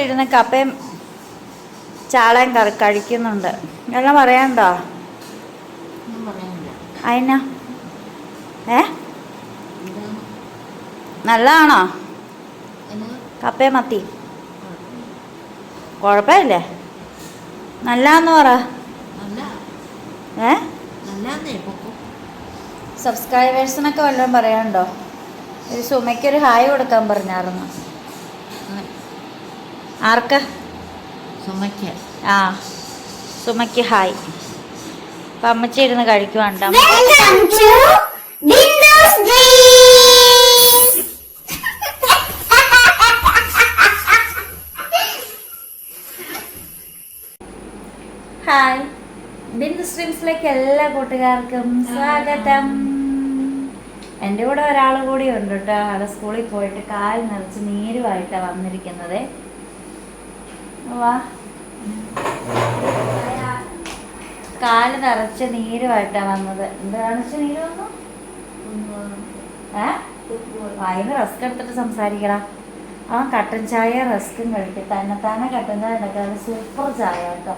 ഇരുന്ന് കപ്പയും ചാളയും കഴിക്കുന്നുണ്ട്. എല്ലാം പറയാനുണ്ടോ? അതിനാ നല്ലതാണോ കപ്പയും മത്തി? കുഴപ്പമില്ലേ? നല്ലാന്ന് പറ. സബ്സ്ക്രൈബേഴ്സിനൊക്കെ വല്ലതും പറയാനുണ്ടോ? ഒരു സുമയ്ക്കൊരു ഹായ് കൊടുക്കാൻ പറഞ്ഞായിരുന്നു. ആർക്ക്? സുമയ്ക്ക്. ആ, സുമയ്ക്ക് ഹായ്. അപ്പം അമ്മച്ചി ഇരുന്ന് കഴിക്കുവാണ്ടോ? ഹായ്, ബിന്ദു സ്ട്രീംസിലേക്ക് എല്ലാ കൂട്ടുകാർക്കും സ്വാഗതം. എൻ്റെ കൂടെ ഒരാൾ കൂടി ഉണ്ട് കേട്ടോ. ആളെ സ്കൂളിൽ പോയിട്ട് കാൽ നിറച്ച് നീരുമായിട്ടാണ് വന്നിരിക്കുന്നത്. വാ, കാല് നിറച്ച് നീരുമായിട്ടാണ് വന്നത്. എന്ത് കാണിച്ച നീര് വന്നു? വായിന്ന് റസ്ക് എടുത്തിട്ട് സംസാരിക്കടാ. ആ കട്ടൻ ചായ റസ്കും കഴിക്കും. തന്നെത്താനെ കട്ടൻ ചായ ഉണ്ടാക്കാതെ സൂപ്പർ ചായ കേട്ടോ.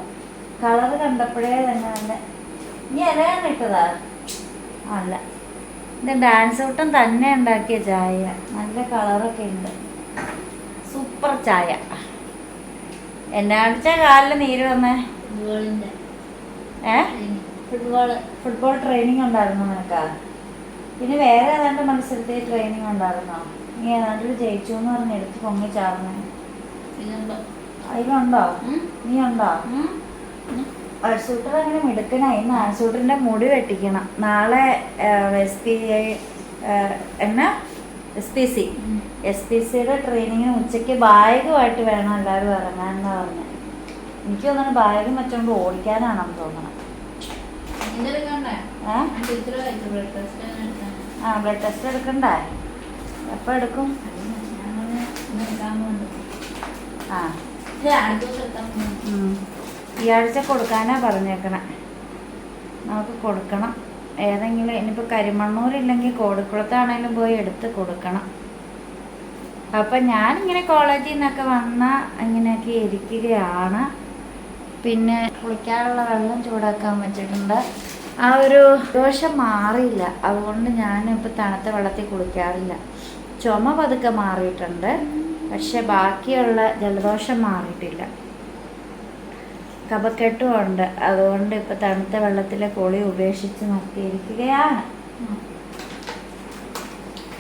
കളറ് കണ്ടപ്പോഴേ തന്നെ തന്നെ നീ ഇലയാണ് ഇട്ടതാ? അല്ല, ഇത് ഡാൻസ് ഔട്ടും തന്നെ ഉണ്ടാക്കിയ ചായ. നല്ല കളറൊക്കെ ഉണ്ട്. സൂപ്പർ ചായ. എന്നാ കാണിച്ചാ കാലിൽ നീര് വന്നേ? ഫുട്ബോൾ ട്രെയിനിങ് ഉണ്ടായിരുന്നു നിനക്കാ? പിന്നെ വേറെ ഏതാണ്ട് മത്സരത്തിൽ ട്രെയിനിങ് ഉണ്ടായിരുന്നോ? നീ ഏതാണ്ട് ജയിച്ചു എന്ന് പറഞ്ഞ് എടുത്ത് പൊങ്ങി ചാർന്നേ. അതിലുണ്ടോ? നീ ഉണ്ടോ? ആഴ്സൂട്ടർ അങ്ങനെ മിടുക്കനായി. ഇന്ന് ആഴ്സൂട്ടറിൻ്റെ മുടി വെട്ടിക്കണം. നാളെ എസ് പി സിയുടെ ട്രെയിനിങ്ങിന് ഉച്ചയ്ക്ക് ബാഗുമായിട്ട് വേണം എല്ലാവരും ഇറങ്ങാനെന്നാ പറഞ്ഞത്. എനിക്ക് തോന്നുന്നു ബാഗ് വെച്ചോണ്ട് ഓടിക്കാനാണെന്ന് തോന്നണം. ബ്ലഡ് ടെസ്റ്റ് എടുക്കണ്ടേ? എപ്പോൾ എടുക്കും? ഈ ആഴ്ച കൊടുക്കാനാ പറഞ്ഞേക്കണേ. നമുക്ക് കൊടുക്കണം. ഏതെങ്കിലും ഇനിയിപ്പോൾ കരിമണ്ണൂരില്ലെങ്കിൽ കോടിക്കുളത്താണേലും പോയി എടുത്ത് കൊടുക്കണം. അപ്പം ഞാനിങ്ങനെ കോളേജിൽ നിന്നൊക്കെ വന്നാൽ ഇങ്ങനെയൊക്കെ ഇരിക്കുകയാണ്. പിന്നെ കുളിക്കാനുള്ള വെള്ളം ചൂടാക്കാൻ വെച്ചിട്ടുണ്ട്. ആ ഒരു ദോഷം മാറിയില്ല, അതുകൊണ്ട് ഞാനിപ്പോൾ തണുത്ത വെള്ളത്തിൽ കുളിക്കാറില്ല. ചുമ പതുക്കെ മാറിയിട്ടുണ്ട്, പക്ഷെ ബാക്കിയുള്ള ജലദോഷം മാറിയിട്ടില്ല. കഫക്കെട്ടും ഉണ്ട്, അതുകൊണ്ട് ഇപ്പോൾ തണുത്ത വെള്ളത്തിലെ കുളി ഉപേക്ഷിച്ച് നിർത്തിയിരിക്കുകയാണ്.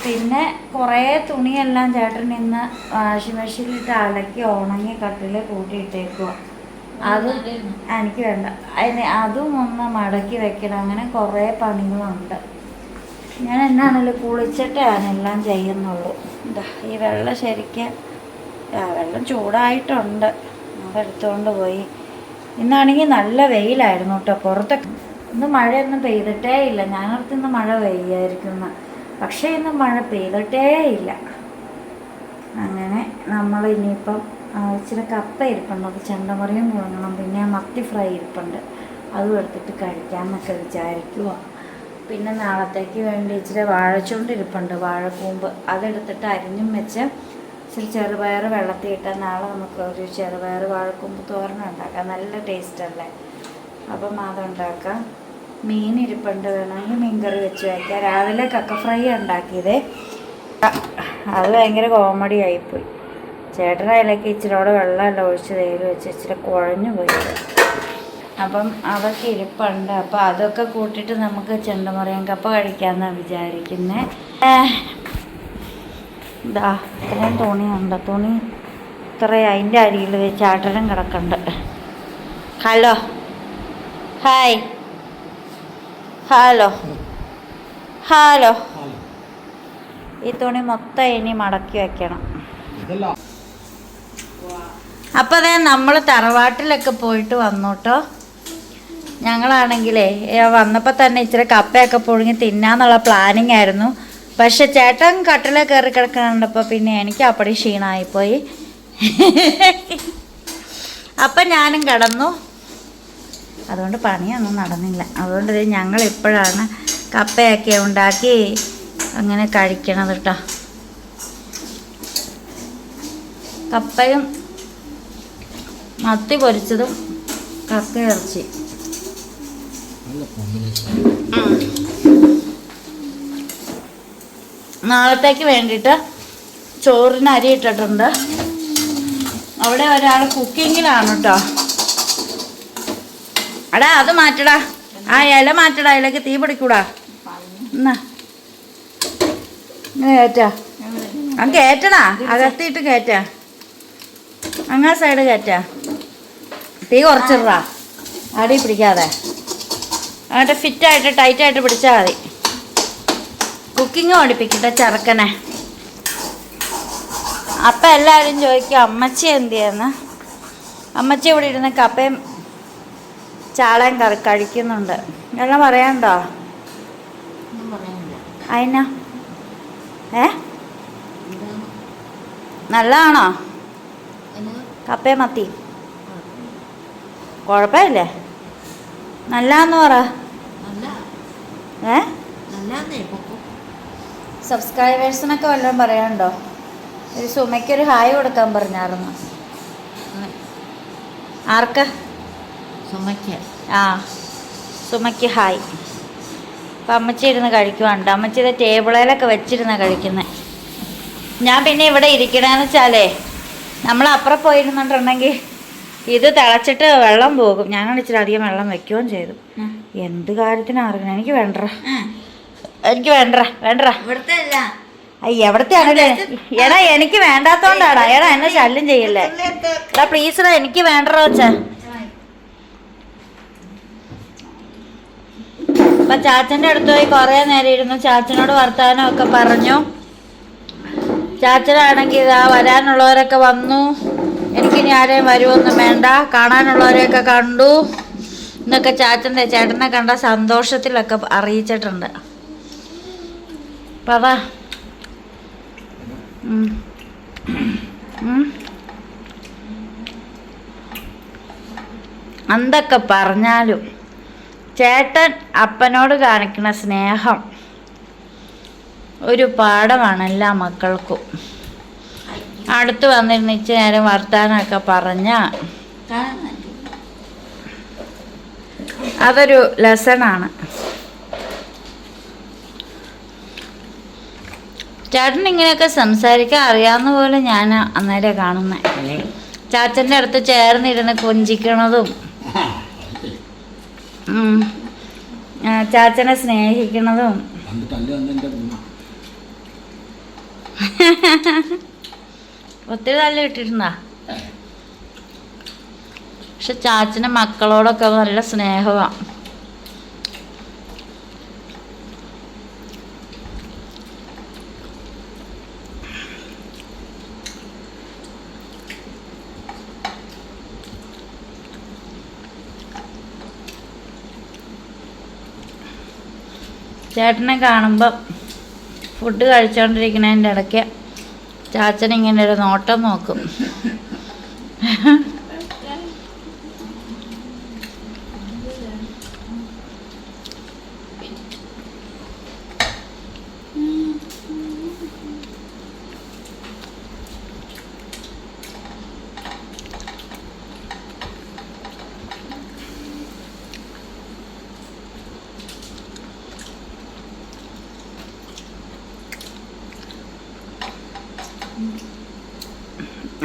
പിന്നെ കുറേ തുണിയെല്ലാം ചേട്ടൻ ഇന്ന് വാഷിംഗ് മെഷീനിലിട്ട് അലക്കി ഉണങ്ങി കട്ടിൽ കൂട്ടിയിട്ടേക്കുക. അത് എനിക്ക് വേണ്ട. അതും ഒന്ന് മടക്കി വെക്കണം. അങ്ങനെ കുറേ പണികളുണ്ട്. ഞാൻ എന്നാണല്ലോ കുളിച്ചിട്ടാണ് എല്ലാം ചെയ്യുന്നുള്ളൂ. ഈ വെള്ളം ശരിക്കും വെള്ളം ചൂടായിട്ടുണ്ട്. അതെടുത്തുകൊണ്ട് പോയി. ഇന്നാണെങ്കിൽ നല്ല വെയിലായിരുന്നു കേട്ടോ. പുറത്തൊക്കെ ഇന്ന് മഴയൊന്നും പെയ്തിട്ടേ ഇല്ല. ഞാനടുത്ത് ഇന്ന് മഴ പെയ്യായിരിക്കുന്ന, പക്ഷേ ഇന്ന് മഴ പെയ്തിട്ടേ ഇല്ല. അങ്ങനെ നമ്മൾ ഇനിയിപ്പം ഇച്ചിരി കപ്പ ഇരിപ്പുണ്ട്, അത് ചെണ്ടമറിയും പുഴുങ്ങണം. പിന്നെ മത്തി ഫ്രൈ ഇരിപ്പുണ്ട്, അതും എടുത്തിട്ട് കഴിക്കാമെന്നൊക്കെ വിചാരിക്കുക. പിന്നെ നാളത്തേക്ക് വേണ്ടി ഇച്ചിരി വാഴച്ചുണ്ട് ഇരിപ്പുണ്ട്, വാഴക്കൂമ്പ്. അതെടുത്തിട്ട് അരിഞ്ഞും വെച്ച് ഇച്ചിരി ചെറുപയർ വെള്ളത്തിൽ ഇട്ടാൽ നാളെ നമുക്ക് ഒരു ചെറുപയർ വാഴക്കൂമ്പ് തോരൻ ഉണ്ടാക്കാം. നല്ല ടേസ്റ്റല്ലേ? അപ്പം അതുണ്ടാക്കാം. മീൻ ഇരിപ്പുണ്ട്, വേണമെങ്കിൽ മീൻകറി വെച്ച് വയ്ക്കാം. രാവിലെ കക്ക ഫ്രൈ ഉണ്ടാക്കിയതേ, അത് ഭയങ്കര കോമഡി ആയിപ്പോയി. ചേട്ടൻ്റെ അതിലേക്ക് ഇച്ചിരിയോടെ വെള്ളമെല്ലാം ഒഴിച്ച് തേയില വെച്ച് ഇച്ചിരി കുഴഞ്ഞു പോയത്. അപ്പം അതൊക്കെ ഇരിപ്പുണ്ട്. അപ്പം അതൊക്കെ കൂട്ടിയിട്ട് നമുക്ക് ചെണ്ടുമറിയൻ കപ്പ കഴിക്കാമെന്നാണ് വിചാരിക്കുന്നത്. ഇതാ ഇത്രയും തുണിയുണ്ട്. തുണി ഇത്രയും അതിൻ്റെ അരിയിൽ ചാട്ടനും കിടക്കുന്നുണ്ട്. Hello, hi, hello, hello. ഈ തുണി മൊത്തം ഇനി മടക്കി വെക്കണം. അപ്പോൾ അതെ, നമ്മൾ തറവാട്ടിലൊക്കെ പോയിട്ട് വന്നു കേട്ടോ. ഞങ്ങളാണെങ്കിലേ വന്നപ്പോൾ തന്നെ ഇച്ചിരി കപ്പയൊക്കെ പുഴുങ്ങി തിന്നാന്നുള്ള പ്ലാനിങ് ആയിരുന്നു. പക്ഷെ ചേട്ടൻ കട്ടിലെ കയറി കിടക്കണുണ്ടപ്പോൾ പിന്നെ എനിക്ക് അപ്പടി ക്ഷീണമായിപ്പോയി. അപ്പം ഞാനും കിടന്നു. അതുകൊണ്ട് പണിയൊന്നും നടന്നില്ല. അതുകൊണ്ട് ഞങ്ങളിപ്പോഴാണ് കപ്പയൊക്കെ ഉണ്ടാക്കി അങ്ങനെ കഴിക്കണത് കേട്ടോ. കപ്പയും മത്തി പൊരിച്ചതും കക്ക ഇറച്ചി. നാളത്തേക്ക് വേണ്ടിയിട്ട് ചോറിന് അരി ഇട്ടിട്ടുണ്ട്. അവിടെ ഒരാൾ കുക്കിങ്ങിലാണ് കേട്ടോ. എടാ അത് മാറ്റടാ, ആ ഇല മാറ്റടാ, ഇലക്ക് തീ പിടിക്കൂടാ. എന്നാ ഇങ്ങനെ കയറ്റാ, അങ്ങ് കയറ്റടാ, അകത്തിയിട്ട് കയറ്റാ, അങ്ങാ സൈഡ് കയറ്റാ. തീ കുറച്ചിടാ, അടി പിടിക്കാതെ. അങ്ങോട്ട് ഫിറ്റായിട്ട് ടൈറ്റായിട്ട് പിടിച്ചാൽ മതി. കുക്കിങ് പഠിപ്പിക്കട്ടെ ചെറുക്കനെ. അപ്പം എല്ലാവരും ചോദിക്കും അമ്മച്ചി എന്ത് ചെയ്യുന്നു. അമ്മച്ചി ഇവിടെ ഇരുന്ന് കപ്പയും ചാളയും കഴിക്കുന്നുണ്ട്. എല്ലാം പറയാനുണ്ടോ? അതിനാ നല്ലതാണോ കപ്പയും മത്തി? കുഴപ്പമില്ലേ? നല്ലാന്ന് പറ. സബ്സ്ക്രൈബേഴ്സിനൊക്കെ വല്ലതും പറയാനുണ്ടോ? ഒരു സുമയ്ക്കൊരു ഹായ് കൊടുക്കാൻ പറഞ്ഞായിരുന്നു. ആർക്ക്? സുമയ്ക്ക്. ആ സുമയ്ക്ക് ഹായ്. അപ്പം അമ്മച്ചി ഇരുന്ന് കഴിക്കുവാണ്ട്. അമ്മച്ചിയുടെ ടേബിളിലൊക്കെ വെച്ചിരുന്ന കഴിക്കുന്നത്. ഞാൻ പിന്നെ ഇവിടെ ഇരിക്കണമെന്ന് വെച്ചാലേ നമ്മൾ അപ്പുറം പോയിരുന്നിട്ടുണ്ടെങ്കിൽ ഇത് തിളച്ചിട്ട് വെള്ളം പോകും. ഞാനാണ് ഇച്ചിരി അധികം വെള്ളം വെക്കുകയും ചെയ്തു. എന്ത് കാര്യത്തിനാണ് അറിയണം. എനിക്ക് വേണ്ട, എനിക്ക് വേണ്ട. ഇവിടുത്തെ അല്ല, എവിടത്തെ ആണല്ലേ? എടാ എനിക്ക് വേണ്ടാത്തോണ്ടാടാ. എടാ എന്നെ ശല്യം ചെയ്യല്ലേ. എടാ പ്ലീസടാ, എനിക്ക് വേണ്ട വെച്ചാ. അപ്പൊ ചാച്ചൻ്റെ അടുത്ത് പോയി കുറേ നേരം ഇരുന്നു. ചാച്ചനോട് വർത്താനം ഒക്കെ പറഞ്ഞു. ചാച്ചനാണെങ്കിൽ ഇതാ വരാനുള്ളവരൊക്കെ വന്നു. എനിക്കിനി ആരെയും വരുമൊന്നും വേണ്ട, കാണാനുള്ളവരെയൊക്കെ കണ്ടു എന്നൊക്കെ ചേട്ടനെ കണ്ട സന്തോഷത്തിലൊക്കെ അറിയിച്ചിട്ടുണ്ട്. പറ. എന്തൊക്കെ പറഞ്ഞാലും ചേട്ടൻ അപ്പനോട് കാണിക്കുന്ന സ്നേഹം ഒരു പാഠമാണ് എല്ലാ മക്കൾക്കും. അടുത്ത് വന്നിരുന്ന് ഇച്ചിരി നേരം വർത്താനമൊക്കെ പറഞ്ഞ അതൊരു ലെസണാണ്. ചേട്ടൻ ഇങ്ങനെയൊക്കെ സംസാരിക്കാൻ അറിയാവുന്ന പോലെ ഞാൻ അന്നേരം കാണുന്നത്. ചാച്ചൻ്റെ അടുത്ത് ചേർന്നിരുന്ന് കൊഞ്ചിക്കണതും ചാച്ചനെ സ്നേഹിക്കണതും. ഒത്തിരി തല്ല് കിട്ടിയിട്ടുണ്ടാ? പക്ഷെ ചാച്ചൻ്റെ മക്കളോടൊക്കെ നല്ല സ്നേഹമാണ്. ചേട്ടനെ കാണുമ്പോൾ ഫുഡ് കഴിച്ചുകൊണ്ടിരിക്കുന്നതിൻ്റെ ഇടയ്ക്ക് ചാച്ചൻ ഇങ്ങനെ ഒരു നോട്ടം നോക്കും.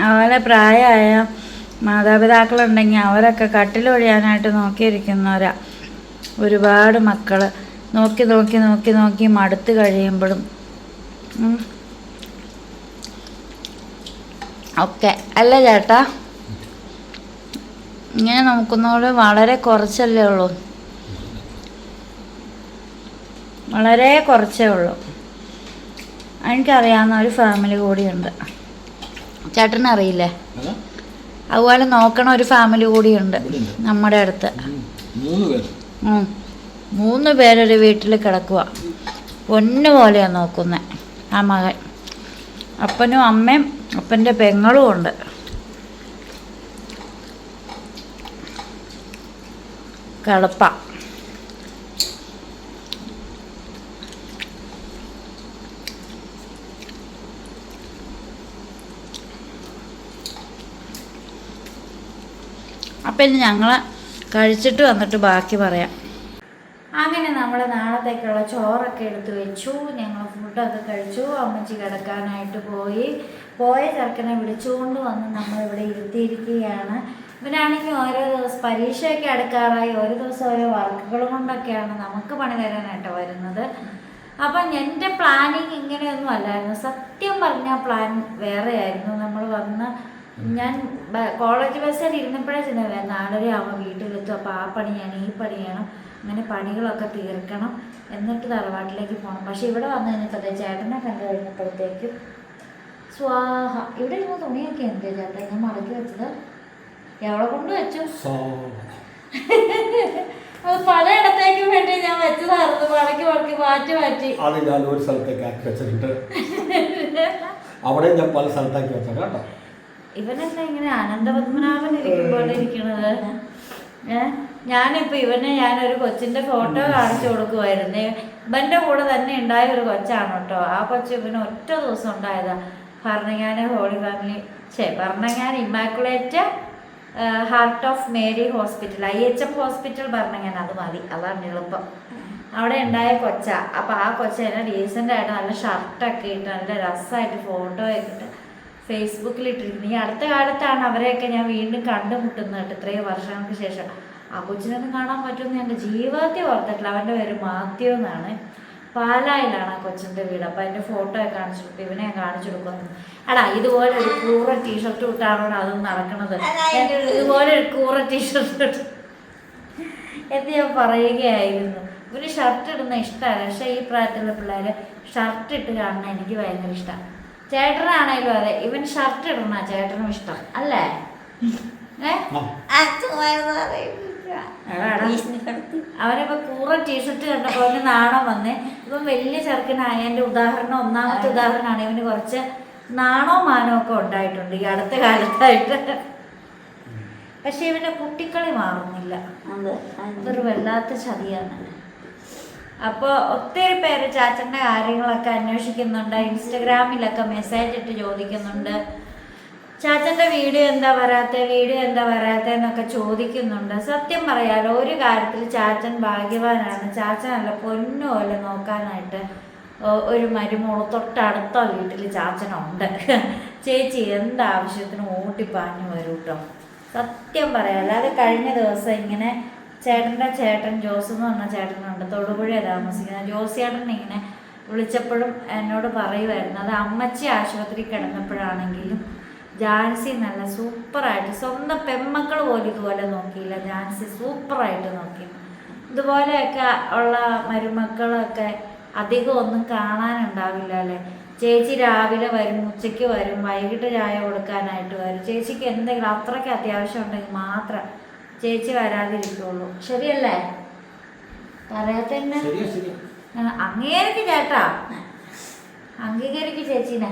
അതുപോലെ പ്രായമായ മാതാപിതാക്കളുണ്ടെങ്കിൽ അവരൊക്കെ കട്ടിലൊഴിയാനായിട്ട് നോക്കിയിരിക്കുന്നവരാ. ഒരുപാട് മക്കൾ നോക്കി നോക്കി നോക്കി നോക്കി മടുത്ത് കഴിയുമ്പോഴും ഒക്കെ അല്ല ചേട്ടാ? ഇങ്ങനെ നോക്കുന്നവർ വളരെ കുറച്ചല്ലേ ഉള്ളൂ, വളരെ കുറച്ചേ ഉള്ളൂ. എനിക്കറിയാവുന്ന ഒരു ഫാമിലി കൂടിയുണ്ട്. ചേട്ടനറിയില്ലേ? അതുപോലെ നോക്കണ ഒരു ഫാമിലി കൂടിയുണ്ട് നമ്മുടെ അടുത്ത്. 3 പേരൊരു വീട്ടിൽ കിടക്കുക. പൊന്നു പോലെയാണ് നോക്കുന്നത് ആ മകൻ. അപ്പനും അമ്മയും അപ്പൻ്റെ പെങ്ങളും ഉണ്ട്. കളപ്പ. അപ്പം ഇനി ഞങ്ങൾ കഴിച്ചിട്ട് വന്നിട്ട് ബാക്കി പറയാം. അങ്ങനെ നമ്മൾ നാളത്തേക്കുള്ള ചോറൊക്കെ എടുത്ത് വെച്ചു. ഞങ്ങൾ ഫുഡൊക്കെ കഴിച്ചു. അമ്മച്ചി കിടക്കാനായിട്ട് പോയ ചെറുക്കനെ വിളിച്ചുകൊണ്ട് വന്ന് നമ്മളിവിടെ ഇരുത്തിയിരിക്കുകയാണ്. ഇവനാണെങ്കിൽ ഓരോ ദിവസം പരീക്ഷയൊക്കെ അടുക്കാറായി, ഓരോ ദിവസം ഓരോ വർക്കുകൾ കൊണ്ടൊക്കെയാണ് നമുക്ക് പണി തരാനായിട്ട് വരുന്നത്. അപ്പം എൻ്റെ പ്ലാനിങ് ഇങ്ങനെയൊന്നും അല്ലായിരുന്നു. സത്യം പറഞ്ഞാൽ പ്ലാൻ വേറെ ആയിരുന്നു. നമ്മൾ ഞാൻ കോളേജ് ബസ്സിൽ ഇരുന്നപ്പോഴേ ചിന്തവേ 4:30 ആകുമ്പോൾ വീട്ടിലെത്തും. അപ്പോൾ ആ പണി ചെയ്യണം, ഈ പണി ചെയ്യണം, അങ്ങനെ പണികളൊക്കെ തീർക്കണം, എന്നിട്ട് തറവാട്ടിലേക്ക് പോകണം. പക്ഷെ ഇവിടെ വന്നു കഴിഞ്ഞപ്പോൾ ചേട്ടനെ കണ്ടു കഴിഞ്ഞപ്പോഴത്തേക്കും സ്വാഹ. ഇവിടെ ഇരുന്ന് തുണിയൊക്കെ ഉണ്ട് ചേട്ടൻ, ഞാൻ മടക്കി വെച്ചത് എവിടെ കൊണ്ട് വെച്ചു? അത് പലയിടത്തേക്കും വേണ്ടി ഞാൻ വെച്ചതായിരുന്നു. മടക്കി മാറ്റി അത് ഞാൻ ഒരു സ്ഥലത്തേക്ക് ആക്കി വെച്ചിട്ടുണ്ട്. അവിടെ ഞാൻ പല സ്ഥലത്താക്കി വെച്ചത് കേട്ടോ. ഇവനെന്താ ഇങ്ങനെ അനന്തപത്മനാഭൻ ഇരിക്കുമ്പോൾ ഇരിക്കണത്? ഞാനിപ്പോൾ ഞാനൊരു കൊച്ചിൻ്റെ ഫോട്ടോ കാണിച്ചു കൊടുക്കുമായിരുന്നേ. ഇവൻ്റെ കൂടെ തന്നെ ഉണ്ടായ ഒരു കൊച്ചാണ് കേട്ടോ. ആ കൊച്ച് ഇവന് ഒറ്റ ദിവസം ഉണ്ടായതാ. Bharananganam holy family Bharananganam immaculate heart of Mary hospital, IHM hospital Bharananganam, അത് മതി, അതാണ് എളുപ്പം. അവിടെ ഉണ്ടായ കൊച്ചാ. അപ്പോൾ ആ കൊച്ചെന്നെ ഡീസൻ്റായിട്ട് നല്ല ഷർട്ടൊക്കെ ഇട്ട് നല്ല രസമായിട്ട് ഫോട്ടോ ഒക്കെ ഇട്ട് ഫേസ്ബുക്കിൽ ഇട്ടിരിക്കുന്നു. ഈ അടുത്ത കാലത്താണ് അവരെയൊക്കെ ഞാൻ വീണ്ടും കണ്ടുമുട്ടുന്നത് കേട്ടോ, ഇത്രയും വർഷങ്ങൾക്ക് ശേഷം. ആ കൊച്ചിനൊന്നും കാണാൻ പറ്റുമെന്ന് എൻ്റെ ജീവിതത്തിൽ ഓർത്തിട്ടില്ല. അവൻ്റെ പേര് മാത്യു എന്നാണ്. പാലായിലാണ് ആ കൊച്ചിൻ്റെ വീട്. അപ്പോൾ അതിൻ്റെ ഫോട്ടോ ഒക്കെ കാണിച്ചു കൊടുക്കും. ഇവനെ കാണിച്ചു കൊടുക്കുന്നു. എടാ ഇതുപോലെ ഒരു കൂറ ടീഷർട്ട് ഇട്ടാണോ അതും നടക്കണത്? ഇതുപോലെ ഒരു കൂറ ടീഷർട്ട് ഇട്ട് എന്ന് ഞാൻ പറയുകയായിരുന്നു. ഇവന് ഷർട്ട് ഇടുന്ന ഇഷ്ടമല്ല. പക്ഷേ ഈ പ്രായത്തിലുള്ള പിള്ളേർ ഷർട്ട് ഇട്ട് കാണുന്ന എനിക്ക് ഭയങ്കര ഇഷ്ടമാണ്. ചേട്ടനാണേലും അതെ, ഇവൻ ഷർട്ട് ഇടണ ചേട്ടനും ഇഷ്ടം അല്ലേ? അവനിപ്പോ കൂറ ടീഷർട്ട് കണ്ടപ്പോൾ അവന് നാണം വന്നേ. ഇപ്പം വലിയ ചെറുക്കനായ എൻ്റെ ഉദാഹരണം, ഒന്നാമത്തെ ഉദാഹരണമാണ്. ഇവന് കുറച്ച് നാണോ മാനോ ഒക്കെ ഉണ്ടായിട്ടുണ്ട് ഈ അടുത്ത കാലത്തായിട്ട്. പക്ഷെ ഇവന്റെ കുട്ടിക്കളി മാറുന്നില്ല. അതൊരു വല്ലാത്ത ചതിയാണ്. അപ്പോൾ ഒത്തിരി പേര് ചാച്ചൻ്റെ കാര്യങ്ങളൊക്കെ അന്വേഷിക്കുന്നുണ്ട്. ഇൻസ്റ്റഗ്രാമിലൊക്കെ മെസ്സേജ് ഇട്ട് ചോദിക്കുന്നുണ്ട്, ചാച്ചൻ്റെ വീഡിയോ എന്താ വരാത്തത് എന്നൊക്കെ ചോദിക്കുന്നുണ്ട്. സത്യം പറയാലോ, ഒരു കാര്യത്തിൽ ചാച്ചൻ ഭാഗ്യവാനാണ്. ചാച്ചൻ നല്ല പൊന്നുപോലെ നോക്കാനായിട്ട് ഒരു മരുമോള് തൊട്ടടുത്ത വീട്ടിൽ ചാച്ചനുണ്ട്. ചേച്ചി എന്താവശ്യത്തിനും ഓട്ടിപ്പാഞ്ഞു വരും കേട്ടോ. സത്യം പറയാം. അല്ലാതെ കഴിഞ്ഞ ദിവസം ഇങ്ങനെ ചേട്ടൻ്റെ ചേട്ടൻ ജോസ് എന്ന് പറഞ്ഞ ചേട്ടനുണ്ട്, തൊടുപുഴയാണ് താമസിക്കുന്നത്. ജോസിയേട്ടൻ ഇങ്ങനെ വിളിച്ചപ്പോഴും എന്നോട് പറയുമായിരുന്നു, അത് അമ്മച്ചി ആശുപത്രി കിടന്നപ്പോഴാണെങ്കിലും ജാൻസി നല്ല സൂപ്പറായിട്ട്, സ്വന്തം പെമ്മക്കൾ പോലും ഇതുപോലെ നോക്കിയില്ല, ജാൻസി സൂപ്പറായിട്ട് നോക്കി. ഇതുപോലെയൊക്കെ ഉള്ള മരുമക്കളൊക്കെ അധികം ഒന്നും കാണാനുണ്ടാവില്ല അല്ലേ? ചേച്ചി രാവിലെ വരും, ഉച്ചയ്ക്ക് വരും, വൈകിട്ട് ചായ കൊടുക്കാനായിട്ട് വരും. ചേച്ചിക്ക് എന്തെങ്കിലും അത്രയ്ക്ക് അത്യാവശ്യം ഉണ്ടെങ്കിൽ മാത്രം ചേച്ചി വരാതിരിക്കുള്ളൂ. ശരിയല്ലേ? പറയാത്തന്നെ അങ്ങേരക്ക് ചേട്ടാ, അംഗീകരിക്ക് ചേച്ചീനെ.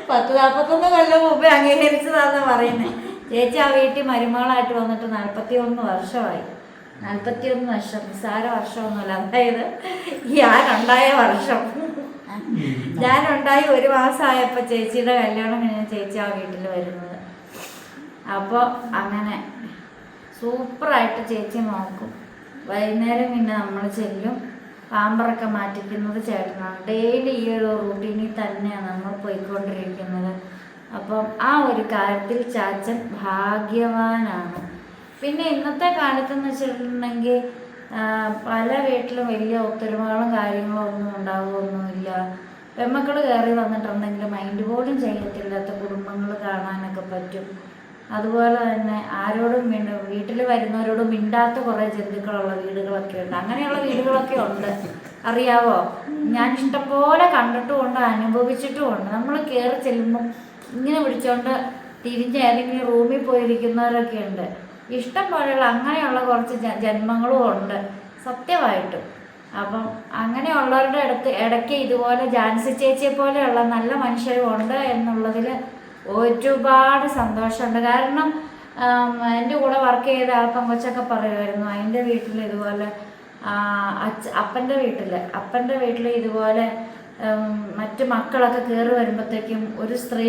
40-41 കൊല്ലം മുമ്പേ അംഗീകരിച്ചതാണെന്ന് പറയുന്നത്. ചേച്ചി ആ വീട്ടിൽ മരുമകളായിട്ട് വന്നിട്ട് 41 വർഷമായി. 41 വർഷം നിസ്സാര വർഷമൊന്നുമല്ല. അതായത് ഞാനുണ്ടായ വർഷം, ഞാനുണ്ടായി 1 മാസമായപ്പോൾ ചേച്ചിയുടെ കല്യാണം കഴിഞ്ഞ ചേച്ചി ആ വീട്ടിൽ വരുന്നത്. അപ്പോൾ അങ്ങനെ സൂപ്പറായിട്ട് ചേച്ചി നോക്കും. വൈകുന്നേരം പിന്നെ നമ്മൾ ചെല്ലും, പാമ്പറൊക്കെ മാറ്റിക്കുന്നത് ചേട്ടനാണ്. ഡെയിലി ഈ ഒരു റൂട്ടീനിൽ തന്നെയാണ് നമ്മൾ പോയിക്കൊണ്ടിരിക്കുന്നത്. അപ്പം ആ ഒരു കാര്യത്തിൽ ചാച്ചൻ ഭാഗ്യവാനാണ്. പിന്നെ ഇന്നത്തെ കാലത്തെന്ന് വെച്ചിട്ടുണ്ടെങ്കിൽ പല വീട്ടിലും വലിയ ഒത്തൊരുമകളും കാര്യങ്ങളും ഒന്നും ഉണ്ടാവുകയൊന്നുമില്ല. പെമ്മക്കൾ കയറി വന്നിട്ടുണ്ടെങ്കിൽ മൈൻഡ് പോലും ചെയ്യത്തില്ലാത്ത കുടുംബങ്ങൾ കാണാനൊക്കെ പറ്റും. അതുപോലെ തന്നെ ആരോടും വീട്ടിൽ വരുന്നവരോടും മിണ്ടാത്ത കുറേ ജന്തുക്കളുള്ള വീടുകളൊക്കെ ഉണ്ട്. അങ്ങനെയുള്ള വീടുകളൊക്കെ ഉണ്ട്, അറിയാവോ? ഞാൻ ഇഷ്ടംപോലെ കണ്ടിട്ടുമുണ്ട്, അനുഭവിച്ചിട്ടുമുണ്ട്. നമ്മൾ കയറി ചെല്ലുമ്പം ഇങ്ങനെ പിടിച്ചോണ്ട് തിരിഞ്ഞ് ഏതെങ്കിലും റൂമിൽ പോയിരിക്കുന്നവരൊക്കെ ഉണ്ട്. ഇഷ്ടം പോലെയുള്ള അങ്ങനെയുള്ള കുറച്ച് ജന്മങ്ങളും ഉണ്ട് സത്യമായിട്ടും. അപ്പം അങ്ങനെയുള്ളവരുടെ ഇടയ്ക്ക് ഇതുപോലെ ജാൻസി ചേച്ചിയെ പോലെയുള്ള നല്ല മനുഷ്യരും ഉണ്ട് എന്നുള്ളതിൽ ഒരുപാട് സന്തോഷമുണ്ട്. കാരണം എൻ്റെ കൂടെ വർക്ക് ചെയ്ത ആ പെങ്കൊച്ചൊക്കെ പറയുമായിരുന്നു, അതിൻ്റെ വീട്ടിൽ ഇതുപോലെ അപ്പൻ്റെ വീട്ടിൽ ഇതുപോലെ മറ്റു മക്കളൊക്കെ കയറി വരുമ്പോഴത്തേക്കും ഒരു സ്ത്രീ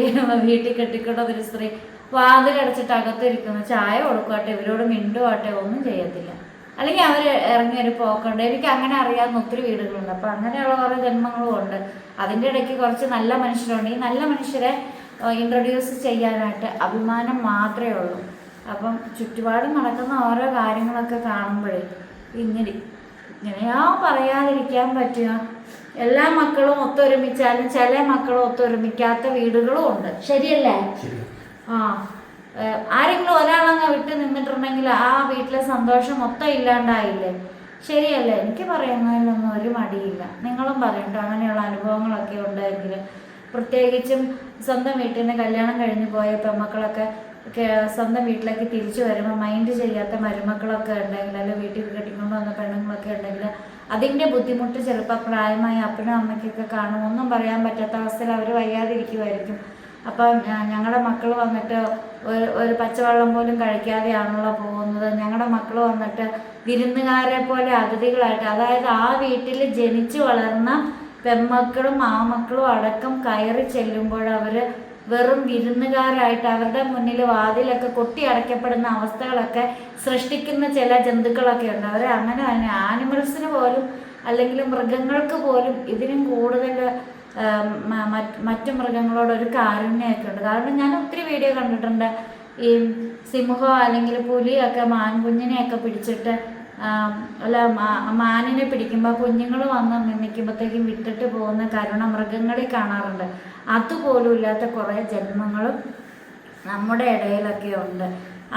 വീട്ടിൽ കെട്ടിക്കൊണ്ടത് ഒരു സ്ത്രീ വാതിലടച്ചിട്ട് അകത്തിരിക്കുന്നു, ചായ കൊടുക്കുവാട്ടെ, ഇവരോട് മിണ്ടുവാട്ടെ, ഒന്നും ചെയ്യത്തില്ല. അല്ലെങ്കിൽ അവർ ഇറങ്ങി ഒരു പോക്കുണ്ട്. എനിക്ക് അങ്ങനെ അറിയാവുന്ന ഒത്തിരി വീടുകളുണ്ട്. അപ്പം അങ്ങനെയുള്ള കുറേ ജന്മങ്ങളും ഉണ്ട്. അതിൻ്റെ ഇടയ്ക്ക് കുറച്ച് നല്ല മനുഷ്യരുണ്ട്. ഈ നല്ല മനുഷ്യരെ ഇൻട്രൊഡ്യൂസ് ചെയ്യാനായിട്ട് അഭിമാനം മാത്രമേ ഉള്ളൂ. അപ്പം ചുറ്റുപാടും നടക്കുന്ന ഓരോ കാര്യങ്ങളൊക്കെ കാണുമ്പോഴേ ഇങ്ങനെയാ പറയാതിരിക്കാൻ പറ്റുക. എല്ലാ മക്കളും ഒത്തൊരുമിച്ചാലും ചില മക്കളും ഒത്തൊരുമിക്കാത്ത വീടുകളും ഉണ്ട്. ശരിയല്ലേ? ആരെങ്കിലും ഒരാളങ്ങ് വിട്ട് നിന്നിട്ടുണ്ടെങ്കിൽ ആ വീട്ടിലെ സന്തോഷം മൊത്തം ഇല്ലാണ്ടായില്ലേ? ശരിയല്ലേ? എനിക്ക് പറയുന്നതിലൊന്നും ഒരു മടിയില്ല. നിങ്ങളും പറയട്ടോ അങ്ങനെയുള്ള അനുഭവങ്ങളൊക്കെ ഉണ്ടെങ്കിൽ. പ്രത്യേകിച്ചും സ്വന്തം വീട്ടിൽ നിന്ന് കല്യാണം കഴിഞ്ഞ് പോയ പെൺമക്കളൊക്കെ സ്വന്തം വീട്ടിലേക്ക് തിരിച്ചു വരുമ്പോൾ മൈൻഡ് ചെയ്യാത്ത മരുമക്കളൊക്കെ ഉണ്ടെങ്കിൽ, അല്ലെങ്കിൽ വീട്ടിൽ കെട്ടിക്കൊണ്ട് വന്ന പെണ്ണുങ്ങളൊക്കെ ഉണ്ടെങ്കിൽ അതിൻ്റെ ബുദ്ധിമുട്ട് ചിലപ്പോൾ പ്രായമായ അപ്പനും അമ്മയ്ക്കൊക്കെ കാണും. ഒന്നും പറയാൻ പറ്റാത്ത അവസ്ഥയിൽ അവർ വയ്യാതിരിക്കുമായിരിക്കും. അപ്പം ഞങ്ങളുടെ മക്കൾ വന്നിട്ട് ഒരു പച്ചവെള്ളം പോലും കഴിക്കാതെയാണല്ലോ പോകുന്നത്. ഞങ്ങളുടെ മക്കൾ വന്നിട്ട് വിരുന്നുകാരെ പോലെ അതിഥികളായിട്ട്, അതായത് ആ വീട്ടിൽ ജനിച്ചു വളർന്ന പെൺമക്കളും ആമക്കളും അടക്കം കയറി ചെല്ലുമ്പോൾ അവർ വെറും വിരുന്നുകാരായിട്ട് അവരുടെ മുന്നിൽ വാതിലൊക്കെ കൊട്ടി അടയ്ക്കപ്പെടുന്ന അവസ്ഥകളൊക്കെ സൃഷ്ടിക്കുന്ന ചില ജന്തുക്കളൊക്കെ ഉണ്ട്. അവർ അങ്ങനെ തന്നെ ആനിമൽസിന് പോലും അല്ലെങ്കിൽ മൃഗങ്ങൾക്ക് പോലും ഇതിനും കൂടുതൽ മറ്റു മൃഗങ്ങളോടൊരു കാരുണ്യമൊക്കെ ഉണ്ട്. കാരണം ഞാൻ ഒത്തിരി വീഡിയോ കണ്ടിട്ടുണ്ട്. ഈ സിംഹം അല്ലെങ്കിൽ പുലിയൊക്കെ മാൻകുഞ്ഞിനെയൊക്കെ പിടിച്ചിട്ട് അല്ല മാനിനെ പിടിക്കുമ്പോൾ കുഞ്ഞുങ്ങൾ വന്ന് നിൽക്കുമ്പോഴത്തേക്കും വിട്ടിട്ട് പോകുന്ന കരുണ മൃഗങ്ങളിൽ കാണാറുണ്ട്. അതുപോലും ഇല്ലാത്ത കുറേ ജന്മങ്ങളും നമ്മുടെ ഇടയിലൊക്കെ ഉണ്ട്.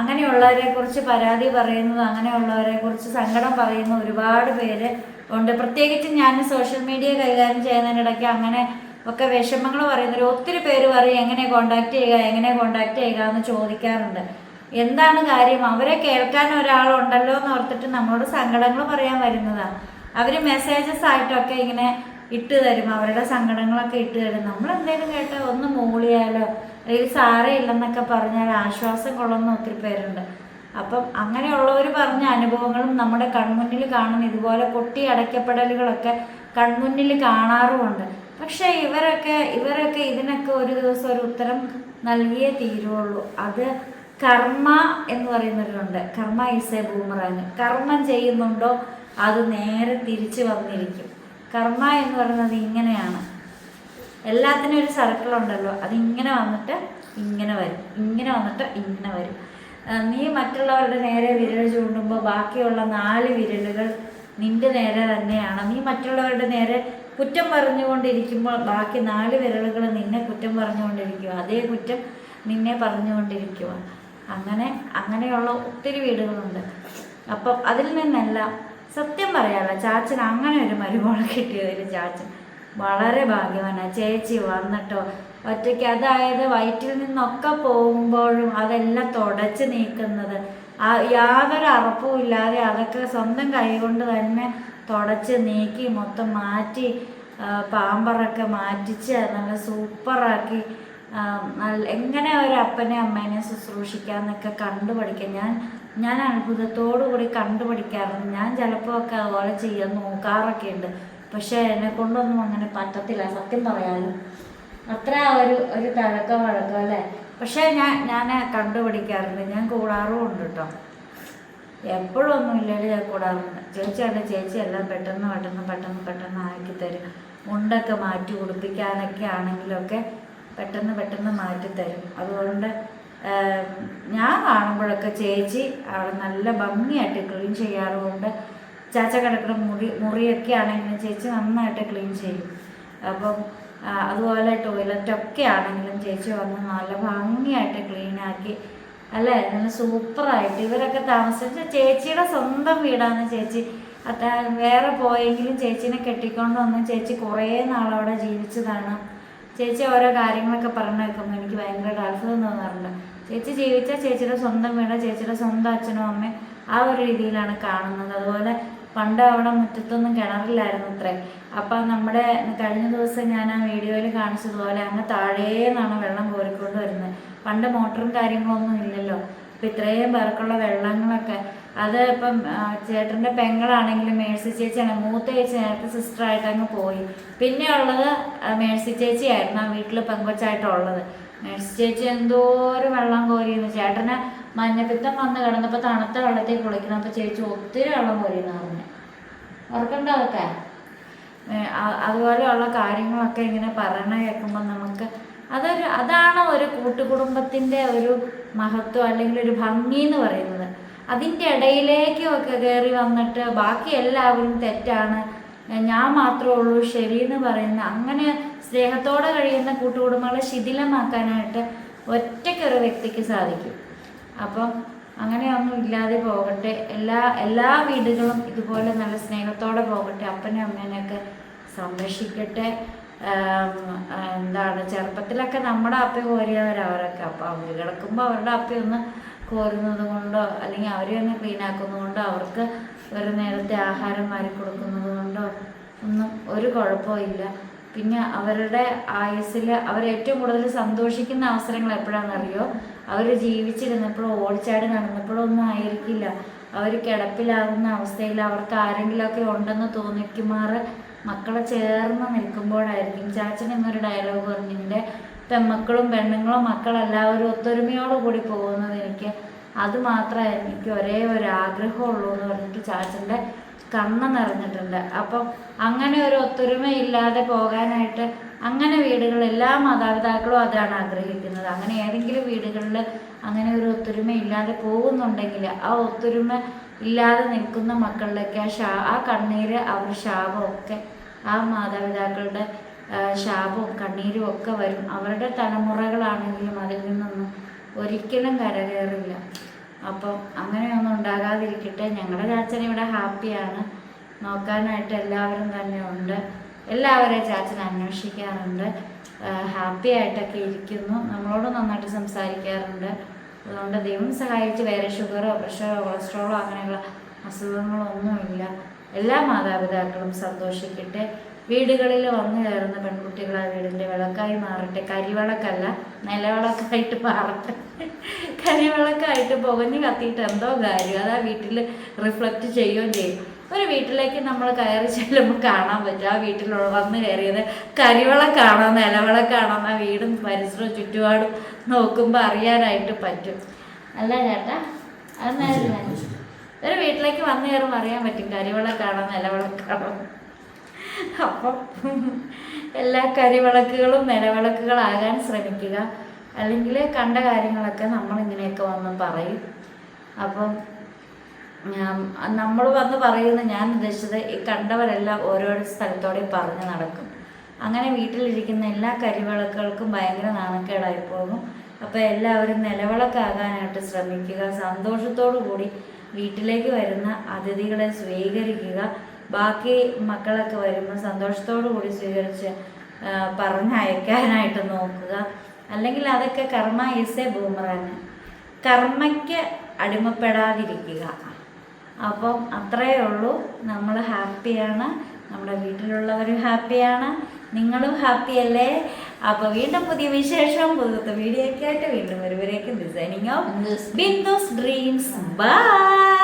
അങ്ങനെയുള്ളവരെ കുറിച്ച് പരാതി പറയുന്നത്, അങ്ങനെയുള്ളവരെ കുറിച്ച് സങ്കടം പറയുന്ന ഒരുപാട് പേര് ഉണ്ട്. പ്രത്യേകിച്ചും ഞാൻ സോഷ്യൽ മീഡിയ കൈകാര്യം ചെയ്യുന്നതിനിടയ്ക്ക് അങ്ങനെ ഒക്കെ വിഷമങ്ങൾ പറയുന്നവർ ഒത്തിരി പേര് പറയും എങ്ങനെ കോണ്ടാക്ട് ചെയ്യുക എന്ന് ചോദിക്കാറുണ്ട്. എന്താണ് കാര്യം? അവരെ കേൾക്കാൻ ഒരാളുണ്ടല്ലോ എന്ന് ഓർത്തിട്ട് നമ്മളോട് സങ്കടങ്ങൾ പറയാൻ വരുന്നതാണ്. അവർ മെസ്സേജസ് ആയിട്ടൊക്കെ ഇങ്ങനെ ഇട്ട് തരും, അവരുടെ സങ്കടങ്ങളൊക്കെ ഇട്ട് തരും. നമ്മൾ എന്തെങ്കിലും കേട്ടോ ഒന്ന് മൂളിയാലോ അല്ലെങ്കിൽ സാറേ ഇല്ലെന്നൊക്കെ പറഞ്ഞാൽ ആശ്വാസം കൊള്ളുന്ന ഒത്തിരി പേരുണ്ട്. അപ്പം അങ്ങനെയുള്ളവർ പറഞ്ഞ അനുഭവങ്ങളും നമ്മുടെ കൺമുന്നിൽ കാണുന്ന ഇതുപോലെ കൊട്ടി അടയ്ക്കപ്പെടലുകളൊക്കെ കൺമുന്നിൽ കാണാറുമുണ്ട്. പക്ഷേ ഇവരൊക്കെ ഇതിനൊക്കെ ഒരു ദിവസം ഒരു ഉത്തരം നൽകിയേ തീരുള്ളൂ. അത് കർമ്മ എന്ന് പറയുന്നവരുണ്ട്. കർമ്മ ഈസ് എ ബൂമറാങ്. കർമ്മം ചെയ്യുന്നുണ്ടോ അത് നേരെ തിരിച്ചു വന്നിരിക്കും. കർമ്മ എന്ന് പറയുന്നത് ഇങ്ങനെയാണ്. എല്ലാത്തിനും ഒരു സർക്കിൾ ഉണ്ടല്ലോ, അതിങ്ങനെ വന്നിട്ട് ഇങ്ങനെ വരും, ഇങ്ങനെ വന്നിട്ട് ഇങ്ങനെ വരും. നീ മറ്റുള്ളവരുടെ നേരെ വിരൽ ചൂണ്ടുമ്പോൾ ബാക്കിയുള്ള 4 വിരലുകൾ നിന്റെ നേരെ തന്നെയാണ്. നീ മറ്റുള്ളവരുടെ നേരെ കുറ്റം പറഞ്ഞുകൊണ്ടിരിക്കുമ്പോൾ ബാക്കി 4 വിരലുകൾ നിന്നെ കുറ്റം പറഞ്ഞുകൊണ്ടിരിക്കുക, അതേ കുറ്റം നിന്നെ പറഞ്ഞുകൊണ്ടിരിക്കുക. അങ്ങനെയുള്ള ഒത്തിരി വീടുകളുണ്ട്. അപ്പം അതിൽ നിന്നെല്ലാം സത്യം പറയാമല്ലോ, ചാച്ചൻ അങ്ങനെ ഒരു മരുമോളെ കിട്ടിയതിൽ ചാച്ചൻ വളരെ ഭാഗ്യവാനാണ്. ചേച്ചി വന്നിട്ടോ ഒറ്റയ്ക്ക്, അതായത് വയറ്റിൽ നിന്നൊക്കെ പോകുമ്പോഴും അതെല്ലാം തുടച്ച് നീക്കുന്നത്, യാതൊരു അറപ്പും ഇല്ലാതെ അതൊക്കെ സ്വന്തം കൈകൊണ്ട് തന്നെ തുടച്ച് നീക്കി മൊത്തം മാറ്റി പാമ്പറൊക്കെ മാറ്റിച്ച് നല്ല സൂപ്പറാക്കി എങ്ങനെ ഒരു അപ്പനെ അമ്മേനെ ശുശ്രൂഷിക്കാമെന്നൊക്കെ കണ്ടുപഠിക്കാം. ഞാൻ അത്ഭുതത്തോടു കൂടി കണ്ടുപഠിക്കാറുണ്ട്. ഞാൻ ചിലപ്പോൾ ഒക്കെ അതുപോലെ ചെയ്യാൻ നോക്കാറൊക്കെ ഉണ്ട്. പക്ഷേ എന്നെ കൊണ്ടൊന്നും അങ്ങനെ പറ്റത്തില്ല, സത്യം പറയാനും. അത്ര ഒരു തഴക്കം വഴക്കം അല്ലേ. പക്ഷേ ഞാൻ കണ്ടുപഠിക്കാറുണ്ട്. ഞാൻ കൂടാറും ഉണ്ട് കേട്ടോ. എപ്പോഴൊന്നും ഇല്ലെങ്കിൽ ഞാൻ കൂടാറുണ്ട്. ചേച്ചി എല്ലാം പെട്ടെന്ന് ആക്കി തരും. മുണ്ടൊക്കെ മാറ്റി ഉടുപ്പിക്കാനൊക്കെ ആണെങ്കിലൊക്കെ പെട്ടെന്ന് മാറ്റിത്തരും. അതുകൊണ്ട് ഞാൻ കാണുമ്പോഴൊക്കെ ചേച്ചി അവിടെ നല്ല ഭംഗിയായിട്ട് ക്ലീൻ ചെയ്യാറുമുണ്ട്. ചാച്ച കിടക്കുന്ന മുറിയൊക്കെ ആണെങ്കിലും ചേച്ചി നന്നായിട്ട് ക്ലീൻ ചെയ്യും. അപ്പം അതുപോലെ ടോയ്ലറ്റൊക്കെ ആണെങ്കിലും ചേച്ചി വന്ന് നല്ല ഭംഗിയായിട്ട് ക്ലീനാക്കി അല്ലേ, നല്ല സൂപ്പറായിട്ട്. ഇവരൊക്കെ താമസിച്ച ചേച്ചിയുടെ സ്വന്തം വീടാണ്. ചേച്ചി വേറെ പോയെങ്കിലും ചേച്ചീനെ കെട്ടിക്കൊണ്ട് വന്ന് ചേച്ചി കുറേ നാളവിടെ ജീവിച്ചതാണ്. ചേച്ചി ഓരോ കാര്യങ്ങളൊക്കെ പറഞ്ഞു കേൾക്കുമ്പോൾ എനിക്ക് ഭയങ്കര അത്ഭുതം തോന്നാറുണ്ട്. ചേച്ചി ജീവിച്ച ചേച്ചിയുടെ സ്വന്തം വീട്, ചേച്ചിയുടെ സ്വന്തം അച്ഛനും അമ്മയും ആ ഒരു രീതിയിലാണ് കാണുന്നത്. അതുപോലെ പണ്ട് അവിടെ മുറ്റത്തൊന്നും കിണറില്ലായിരുന്നു അത്രേ. അപ്പം നമ്മുടെ കഴിഞ്ഞ ദിവസം ഞാൻ ആ വീഡിയോയിൽ കാണിച്ചതുപോലെ അങ്ങ് താഴേന്നാണ് വെള്ളം കോരിക്കൊണ്ട് വരുന്നത്. പണ്ട് മോട്ടറും കാര്യങ്ങളൊന്നും ഇല്ലല്ലോ. അപ്പം ഇത്രയും പേർക്കുള്ള വെള്ളങ്ങളൊക്കെ അത് ഇപ്പം ചേട്ടൻ്റെ പെങ്ങളാണെങ്കിലും മേഴ്സി ചേച്ചിയാണ്, മൂത്ത ചേച്ചി നേരത്തെ സിസ്റ്ററായിട്ട് അങ്ങ് പോയി. പിന്നെ ഉള്ളത് മേഴ്സി ചേച്ചിയായിരുന്നു ആ വീട്ടിൽ പെങ്കൊച്ചായിട്ടുള്ളത്. മേഴ്സി ചേച്ചി എന്തോരം വെള്ളം കോരിയെന്ന്. ചേട്ടന് മഞ്ഞപ്പിത്തം വന്ന് കിടന്നപ്പോൾ തണുത്ത വെള്ളത്തിൽ കുളിക്കണം. അപ്പോൾ ചേച്ചി ഒത്തിരി വെള്ളം കോരിയെന്ന് പറഞ്ഞു. ഓർക്കണ്ടോ അതൊക്കെ? അതുപോലെയുള്ള കാര്യങ്ങളൊക്കെ ഇങ്ങനെ പറയണ കേൾക്കുമ്പോൾ നമുക്ക് അതാണ് ഒരു കൂട്ടുകുടുംബത്തിൻ്റെ ഒരു മഹത്വം അല്ലെങ്കിൽ ഒരു ഭംഗി എന്ന് പറയുന്നത്. അതിൻ്റെ ഇടയിലേക്കൊക്കെ കയറി വന്നിട്ട് ബാക്കി എല്ലാവരും തെറ്റാണ്, ഞാൻ മാത്രമേ ഉള്ളൂ ശരിയെന്ന് പറയുന്ന അങ്ങനെ സ്നേഹത്തോടെ കഴിയുന്ന കൂട്ടുകുടുംബങ്ങളെ ശിഥിലമാക്കാനായിട്ട് ഒറ്റയ്ക്കൊരു വ്യക്തിക്ക് സാധിക്കും. അപ്പം അങ്ങനെയൊന്നും ഇല്ലാതെ പോകട്ടെ. എല്ലാ വീടുകളും ഇതുപോലെ നല്ല സ്നേഹത്തോടെ പോകട്ടെ. അപ്പനും അമ്മേനെയൊക്കെ സംരക്ഷിക്കട്ടെ. എന്താണ് ചെറുപ്പത്തിലൊക്കെ നമ്മുടെ അപ്പ കോരിയവരവരൊക്കെ, അപ്പോൾ അവർ കിടക്കുമ്പോൾ അവരുടെ അപ്പയൊന്ന് കോരുന്നത് കൊണ്ടോ അല്ലെങ്കിൽ അവരെ ഒന്ന് ക്ലീൻ ആക്കുന്നത് കൊണ്ടോ അവർക്ക് ഒരു നേരത്തെ ആഹാരം വാരി കൊടുക്കുന്നത് കൊണ്ടോ ഒന്നും ഒരു കുഴപ്പമില്ല. പിന്നെ അവരുടെ ആയുസ്സിൽ അവരേറ്റവും കൂടുതൽ സന്തോഷിക്കുന്ന അവസരങ്ങൾ എപ്പോഴാണെന്നറിയോ? അവർ ജീവിച്ചിരുന്നപ്പോഴോ ഓടിച്ചാടി നടന്നപ്പോഴോ ഒന്നും ആയിരിക്കില്ല. അവർ കിടപ്പിലാകുന്ന അവസ്ഥയിൽ അവർക്ക് ആരെങ്കിലുമൊക്കെ ഉണ്ടെന്ന് തോന്നിക്കുമാറ് മക്കളെ ചേർന്ന് നിൽക്കുമ്പോഴായിരിക്കും. ചാച്ചൻ എന്നൊരു ഡയലോഗ് പറഞ്ഞിട്ടുണ്ട്, പെൺമക്കളും പെണ്ണുങ്ങളും മക്കളെല്ലാവരും ഒത്തൊരുമയോട് കൂടി പോകുന്നത് അത് മാത്രമേ എനിക്ക് ഒരേ ഒരു ആഗ്രഹമുള്ളൂ എന്ന് പറഞ്ഞിട്ട് ചാച്ചൻ്റെ കണ്ണ് നിറഞ്ഞിട്ടുണ്ട്. അപ്പം അങ്ങനെ ഒരു ഒത്തൊരുമയില്ലാതെ പോകാനായിട്ട് അങ്ങനെ വീടുകളിൽ എല്ലാ മാതാപിതാക്കളും അതാണ് ആഗ്രഹിക്കുന്നത്. അങ്ങനെ ഏതെങ്കിലും വീടുകളിൽ അങ്ങനെ ഒരു ഒത്തൊരുമ ഇല്ലാതെ പോകുന്നുണ്ടെങ്കിൽ ആ ഒത്തൊരുമ ഇല്ലാതെ നിൽക്കുന്ന മക്കളിലേക്ക് ആ കണ്ണീര് അവർ ശാപമൊക്കെ ആ മാതാപിതാക്കളുടെ ശാപവും കണ്ണീരും ഒക്കെ വരും. അവരുടെ തലമുറകളാണെങ്കിലും അതിൽ നിന്നൊന്നും ഒരിക്കലും കരകയറില്ല. അപ്പം അങ്ങനെയൊന്നും ഉണ്ടാകാതിരിക്കട്ടെ. ഞങ്ങളുടെ ചാച്ചൻ ഇവിടെ ഹാപ്പിയാണ്, നോക്കാനായിട്ട് എല്ലാവരും തന്നെ ഉണ്ട്. എല്ലാവരെയും ചാച്ചൻ അന്വേഷിക്കാറുണ്ട്, ഹാപ്പി ആയിട്ടൊക്കെ ഇരിക്കുന്നു, നമ്മളോട് നന്നായിട്ട് സംസാരിക്കാറുണ്ട്. അതുകൊണ്ട് ദൈവം സഹായിച്ച് വേറെ ഷുഗറോ പ്രഷറോ കൊളസ്ട്രോളോ അങ്ങനെയുള്ള അസുഖങ്ങളോ ഒന്നുമില്ല. എല്ലാ മാതാപിതാക്കളും സന്തോഷിക്കട്ടെ. വീടുകളിൽ വന്നു കയറുന്ന പെൺകുട്ടികൾ ആ വീടിൻ്റെ വിളക്കായി മാറട്ടെ. കരിവിളക്കല്ല, നിലവിളക്കായിട്ട് മാറട്ടെ. കരിവിളക്കായിട്ട് പുകഞ്ഞ് കത്തിയിട്ട് എന്തോ കാര്യം, അത് ആ വീട്ടിൽ റിഫ്ലക്റ്റ് ചെയ്യുകയും ചെയ്യും. ഒരു വീട്ടിലേക്ക് നമ്മൾ കയറി ചെല്ലുമ്പോൾ കാണാൻ പറ്റും ആ വീട്ടിൽ വന്ന് കയറിയത് കരിവിളക്കാണോ നിലവിളക്കാണോ ആ വീടും പരിസരവും ചുറ്റുപാടും നോക്കുമ്പോൾ അറിയാനായിട്ട് പറ്റും. അല്ല ചേട്ടാ? അത് നേരല്ല. ഒരു വീട്ടിലേക്ക് വന്നു കയറുമ്പോൾ അറിയാൻ പറ്റും കരിവിളക്കാണോ നിലവിളക്കാണോ. അപ്പം എല്ലാ കരിവിളക്കുകളും നിലവിളക്കുകളാകാൻ ശ്രമിക്കുക. അല്ലെങ്കിൽ കണ്ട കാര്യങ്ങളൊക്കെ നമ്മളിങ്ങനെയൊക്കെ വന്ന് പറയും. അപ്പം നമ്മൾ വന്ന് പറയുന്ന ഞാൻ ഉദ്ദേശിച്ചത് ഈ കണ്ടവരെല്ലാം ഓരോരോ സ്ഥലത്തോടെ പറഞ്ഞ് നടക്കും. അങ്ങനെ വീട്ടിലിരിക്കുന്ന എല്ലാ കരിവിളക്കുകൾക്കും ഭയങ്കര നാണക്കേടായി പോകും. അപ്പോൾ എല്ലാവരും നിലവിളക്കാകാനായിട്ട് ശ്രമിക്കുക. സന്തോഷത്തോടു കൂടി വീട്ടിലേക്ക് വരുന്ന അതിഥികളെ സ്വീകരിക്കുക. ബാക്കി മക്കളൊക്കെ വരുമ്പോൾ സന്തോഷത്തോടു കൂടി സ്വീകരിച്ച് പറഞ്ഞയക്കാനായിട്ട് നോക്കുക. അല്ലെങ്കിൽ അതൊക്കെ കർമ്മ ഈസ് എ ബൂമറാങ്, കർമ്മയ്ക്ക് അടിമപ്പെടാതിരിക്കുക. അപ്പം അത്രയേ ഉള്ളൂ. നമ്മൾ ഹാപ്പിയാണ്, നമ്മുടെ വീട്ടിലുള്ളവരും ഹാപ്പിയാണ്, നിങ്ങളും ഹാപ്പിയല്ലേ? അപ്പോൾ വീണ്ടും പുതിയ വിശേഷം പുതുത്ത വീഡിയോ ഒക്കെ ആയിട്ട് വീണ്ടും വരുവരേക്കും designing of Bindu's dreams. By.